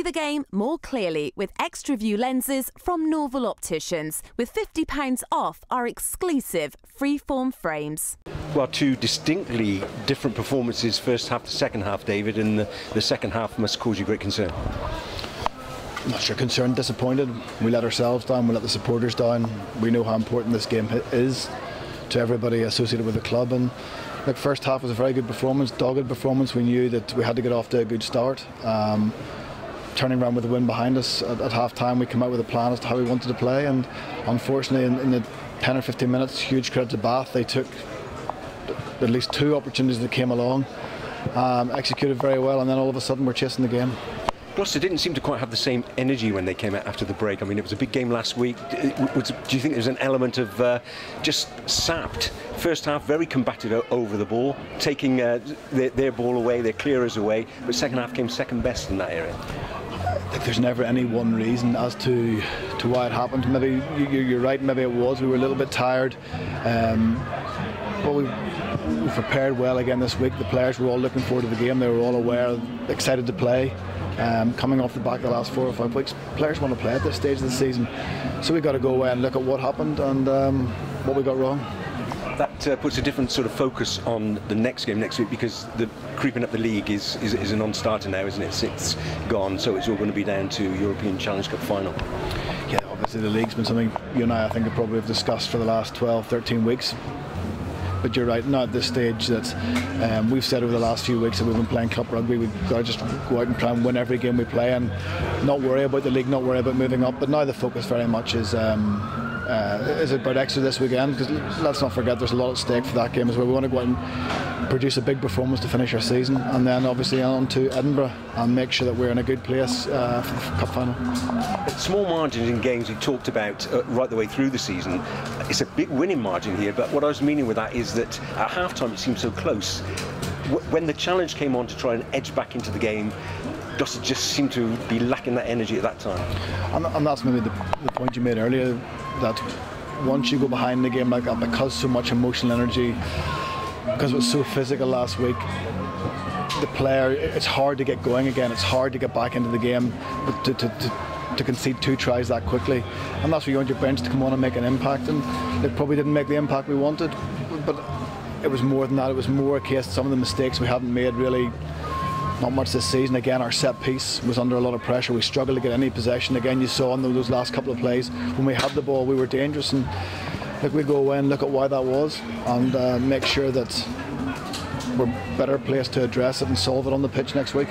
See the game more clearly with extra view lenses from Norval Opticians, with £50 off our exclusive freeform frames. Well, two distinctly different performances, first half to second half, David, and the second half must cause you great concern. I'm not sure concerned, disappointed. We let ourselves down, we let the supporters down. We know how important this game is to everybody associated with the club, and the first half was a very good performance, dogged performance. We knew that we had to get off to a good start. Turning around with the win behind us at half time, we came out with a plan as to how we wanted to play, and unfortunately in the 10 or 15 minutes, huge credit to Bath, they took at least two opportunities that came along, executed very well, and then all of a sudden we're chasing the game. Gloucester didn't seem to quite have the same energy when they came out after the break. I mean, it was a big game last week. Do you think there's an element of just sapped? First half, very combative over the ball, taking their ball away, their clearers away, but second half came second best in that area. I think there's never any one reason as to why it happened. Maybe you're right, maybe it was. We were a little bit tired. But we prepared well again this week. The players were all looking forward to the game. They were all aware, excited to play. Coming off the back of the last 4 or 5 weeks, players want to play at this stage of the season. So we've got to go away and look at what happened and what we got wrong. That puts a different sort of focus on the next game next week, because the creeping up the league is a non-starter now, isn't it? Sixth's gone, so it's all going to be down to European Challenge Cup final. Yeah, obviously the league's been something you and I think have probably discussed for the last 12, 13 weeks. But you're right, not at this stage that we've said over the last few weeks that we've been playing cup rugby. We've got to just go out and try and win every game we play and not worry about the league, not worry about moving up. But now the focus very much is about Exeter this weekend, because let's not forget there's a lot at stake for that game as well. We want to go out and produce a big performance to finish our season, and then obviously on to Edinburgh and make sure that we're in a good place for the cup final. Small margins in games we talked about right the way through the season. It's a big winning margin here, but what I was meaning with that is that at half-time it seemed so close. When the challenge came on to try and edge back into the game, Gloucester just seemed to be lacking that energy at that time. And that's maybe the point you made earlier, that once you go behind the game like that, because so much emotional energy, because it was so physical last week, the player, it's hard to get going again, it's hard to get back into the game, but to concede 2 tries that quickly, and that's where you want your bench to come on and make an impact, and they probably didn't make the impact we wanted, but it was more than that. It was more a case of some of the mistakes we haven't made really not much this season. Again, our set piece was under a lot of pressure. We struggled to get any possession. Again, you saw in those last couple of plays when we had the ball we were dangerous, and we go away and look at why that was and make sure that we're better placed to address it and solve it on the pitch next week.